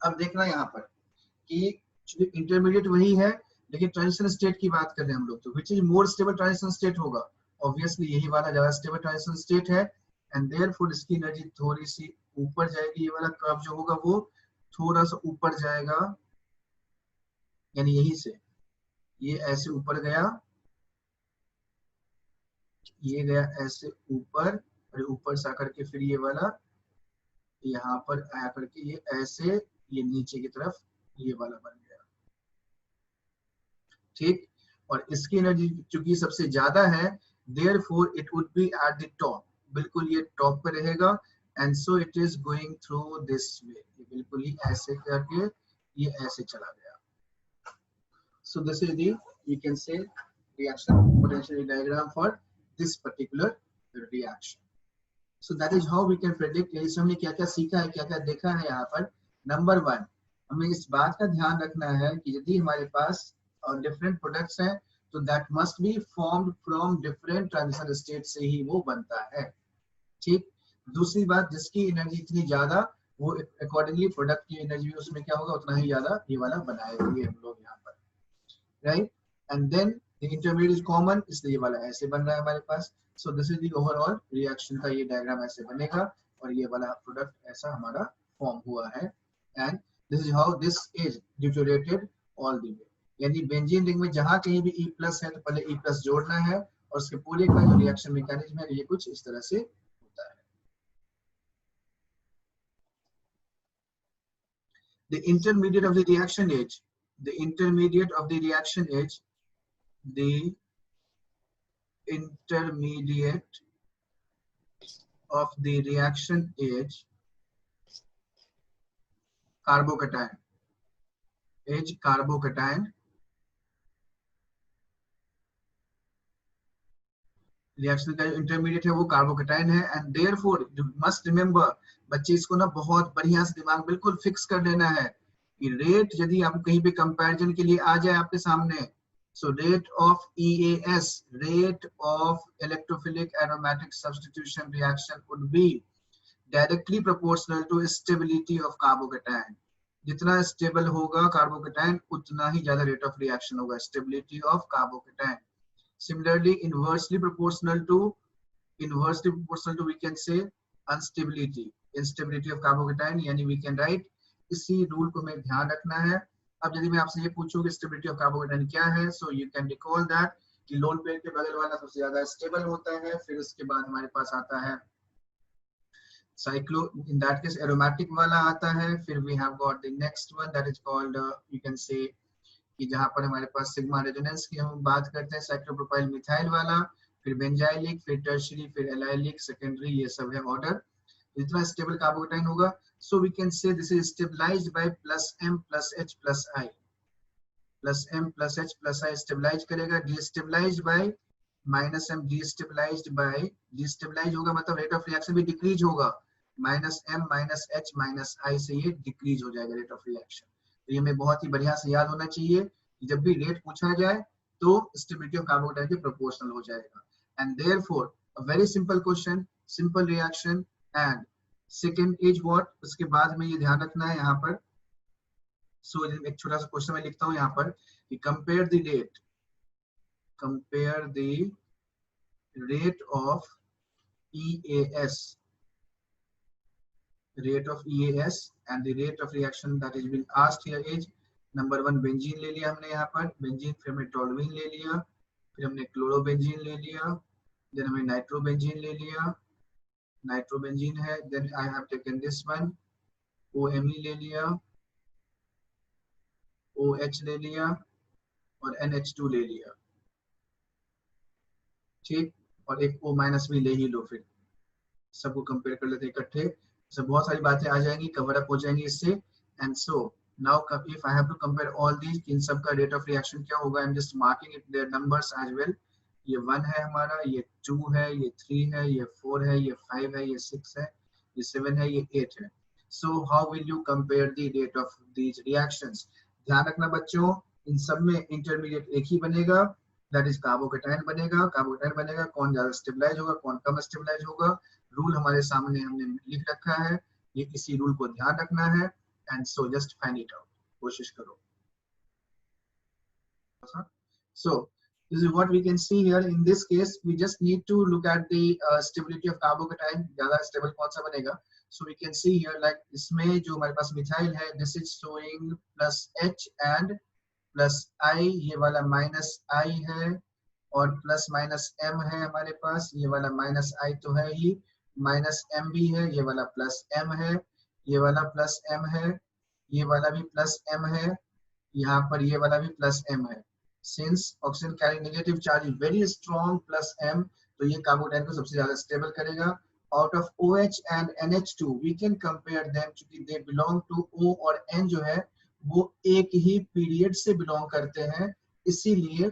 अब देखना यहाँ पर कि इंटरमीडिएट वही है, लेकिन ट्रांजिशन स्टेट की बात कर रहे हैं हम लोग, तो which is more stable transition state होगा, ऑब्वियसली यही वाला ज्यादा स्टेबल ट्रांजिशन स्टेट है। एंड देयरफॉर इसकी एनर्जी थोड़ी सी ऊपर जाएगी, ये वाला कर्व जो होगा वो थोड़ा सा ऊपर जाएगा, यानी यही से ये ऐसे ऊपर गया, ये गया ऐसे ऊपर, और ऊपर से आकर के फिर ये वाला यहाँ पर आकर के ये ऐसे, ये नीचे की तरफ ये वाला बन गया। ठीक, और इसकी एनर्जी चूंकि सबसे ज्यादा है, therefore it would be at the top, बिल्कुल ये टॉप पे रहेगा, and so it is going through this way, बिल्कुल ही ऐसे करके ये ऐसे चला गया। सो this is the, you can से, reaction potential diagram for this particular reaction. So that is how we can predict. इसमें हमने क्या क्या सीखा है, क्या क्या देखा है यहाँ पर। नंबर 1, हमें इस बात का ध्यान रखना है कि यदि हमारे पास डिफरेंट प्रोडक्ट्स हैं तो that must be formed from different transition state से ही वो बनता है, ठीक। दूसरी बात, जिसकी एनर्जी इतनी ज्यादा, वो अकॉर्डिंगली प्रोडक्ट की एनर्जी उसमें क्या होगा, उतना ही ज्यादा ये वाला बनाएंगे हम लोग यहाँ पर, right. And then the intermediate is common, इसलिए ये वाला ऐसे बन रहा है हमारे पास। So this is the overall reaction का ये डायग्राम ऐसे बनेगा और ये वाला प्रोडक्ट ऐसा हमारा फॉर्म हुआ है। And this is how this is deuterated all the way, यानी बेंजीन रिंग में जहां कहीं भी E+ है तो पहले E+ जोड़ना है और उसके पूरे का जो रिएक्शन मैकेनिज्म है ये कुछ इस तरह से होता है। The intermediate of the reaction is, the intermediate of the reaction is, the intermediate of the reaction is carbocation, is carbocation, reaction का जो इंटरमीडिएट है वो कार्बोकेटाइन है, and therefore you must remember, बच्चे इसको ना बहुत बढ़िया से दिमाग बिल्कुल फिक्स कर लेना है कि रेट यदि आप कहीं पे कंपैरिजन के लिए आ जाए आपके सामने, so rate of EAS, rate of electrophilic aromatic substitution reaction would be directly proportional to stability of carbocation. जितना स्टेबल होगा कार्बोकेटाइन उतना ही ज्यादा रेट ऑफ रिएक्शन होगा, stability of carbocation. Similarly, inversely proportional to we can say instability, instability of carbocation, यानी we can write, इसी rule को हमें ध्यान रखना है। अब यदि मैं आपसे ये पूछूं कि स्टेबिलिटी ऑफ कार्बोकेटाइन क्या है, so you can recall that कि लोन पेयर के बगल वाला सबसे ज्यादा स्टेबल होता है, फिर उसके बाद हमारे पास आता है cyclo, in that case aromatic वाला आता है, फिर we have got the next one that is called, you can say कि जहां पर हमारे पास सिग्मा रेजोनेंस की हम बात करते हैं, साइक्लोप्रोपाइल मिथाइल वाला, फिर बेंजाइलिक, फिर टर्शियरी, फिर एलाइलिक, सेकेंडरी, ये सब है ऑर्डर। जितना स्टेबल कार्बोकेटाइन होगा, so we can say this is stabilized by +M+H+I, +M+H+I stabilize करेगा, destabilized by -M, destabilized by, destabilize होगा मतलब रेट ऑफ रिएक्शन भी डिक्रीज होगा, -M-H-I से ये डिक्रीज हो जाएगा रेट ऑफ रिएक्शन। तो ये हमें बहुत ही बढ़िया से याद होना चाहिए कि जब भी रेट पूछा जाए तो स्टेबिलिटी ऑफ कार्बोकेटाइन के प्रोपोर्शनल हो जाएगा। And therefore a very simple question, simple reaction, and second is what, उसके बाद हमें ये ध्यान रखना है यहाँ पर। सो एक छोटा सा क्वेश्चन मैं लिखता हूँ यहाँ पर कि compare the rate, compare the rate of EAS, rate of EAS and the rate of reaction that is being asked here is, number 1 benzene ले लिया हमने यहाँ पर, बेंजीन, फिर हमने टोलुइन ले लिया, फिर हमने क्लोरोबेंजीन ले लिया, देन हमने नाइट्रोबेंजीन ले लिया, नाइट्रोबेंजीन है, then I have taken this one, OMe ले लिया, OH ले लिया और NH2 ले लिया, ठीक, और एक O- भी ले ही लो, फिर सबको कंपेयर कर लेते इकट्ठे, so बहुत सारी बातें आ जाएंगी, कवर अप हो जाएंगी इससे। And so now if I have to compare all these, इन सब का रेट ऑफ रिएक्शन क्या होगा, I am just marking it their numbers as well. ये 1 है हमारा, ये 2 है, ये 3 है, ये 4 है, ये 5 है, ये 6 है, ये 7 है, ये 8 है। So how will you compare the rate of these reactions? ध्यान रखना बच्चों, इन सब में इंटरमीडिएट एक ही बनेगा, दैट इज कार्बोकेटाइन बनेगा। कार्बोकेटाइन बनेगा, कौन ज्यादा स्टेबलाइज होगा, कौन कम स्टेबलाइज होगा, रूल हमारे सामने हमने लिख रखा है, ये इसी रूल को ध्यान रखना है। And so just find it out, कोशिश करो। So this is what we can see here. In this case we just need to look at the stability of carbocation, ज्यादा स्टेबल कौन सा बनेगा। So we can see here like इसमें जो हमारे पास methyl है, this is showing +H and +I, ये वाला -I है, और +-M है हमारे पास, ये वाला -I तो है ही, -M भी है, ये वाला +M है, ये वाला +M है, ये वाला भी +M है, यहाँ पर ये वाला भी +M है। Since oxygen carry negative charge very strong plus m, तो ये कार्बोडाइन को सबसे ज्यादा स्टेबल करेगा। Out of OH and NH2 we can compare them, क्योंकि दे बिलोंग टू O और N जो है वो एक ही पीरियड से बिलोंग करते हैं, इसीलिए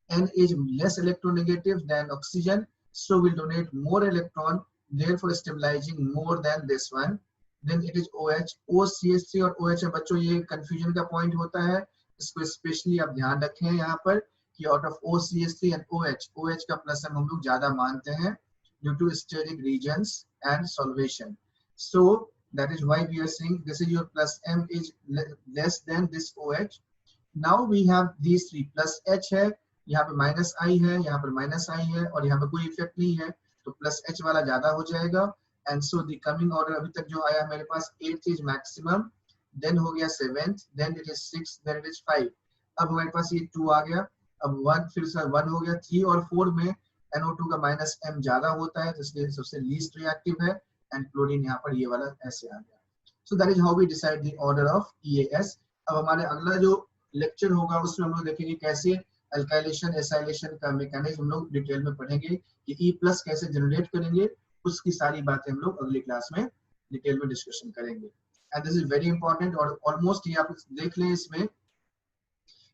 N is less electronegative than oxygen, so will donate more electron, therefore stabilizing more than this one. Then it is OH, OCH3 और OH है बच्चों, ये confusion का point होता है, इसको स्पेशली आप ध्यान रखें यहाँ पर कि out of OCH3 and OH का प्लस हम लोग ज्यादा मानते हैं due to steric regions and solvation. So that is why we are saying this is your plus M is less than this OH. Now we have these three, plus H है, यहाँ पे minus I है, यहाँ पर minus I है और यहाँ पे कोई इफेक्ट नहीं है, तो प्लस H वाला ज्यादा हो जाएगा। And so the coming order अभी तक जो आया मेरे पास 8th इज मैक्सिमम, देन हो गया 7th, then it is 6th, then it is 5। अब हमारे पास ये 2 आ गया, अब 1 फिर से 1 हो गया। 3 और 4 में NO2 का माइनस M ज्यादा होता है, तो इसलिए सबसे लीस्ट रिएक्टिव है, एंड क्लोरीन यहाँ पर ये वाला ऐसे आ गया। So that is how we decide the order of EAS। अब हमारे अगला जो लेक्चर होगा उसमें हम लोग देखेंगे कैसे अल्काइलेशन एसाइलेशन का मैकेनिज्म हम लोग डिटेल में पढ़ेंगे कि E+ कैसे जनरेट करेंगे, उसकी सारी बातें हम लोग अगली क्लास में डिटेल में डिस्कशन करेंगे। And this is very important, और ऑलमोस्ट ये आप देख लें इसमें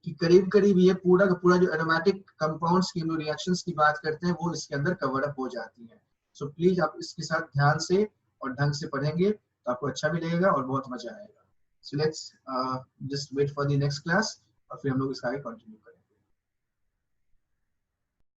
कि करीब करीब ये पूरा का पूरा जो एरोमेटिक कंपाउंड्स की रिएक्शंस की बात करते हैं वो इसके अंदर कवर अप हो जाती है। सो प्लीज आप इसके साथ ध्यान से और ढंग से पढ़ेंगे तो आपको अच्छा भी लगेगा और बहुत मजा आएगा। So let's just wait for the next class और फिर हम लोग इसका आगे कंटिन्यू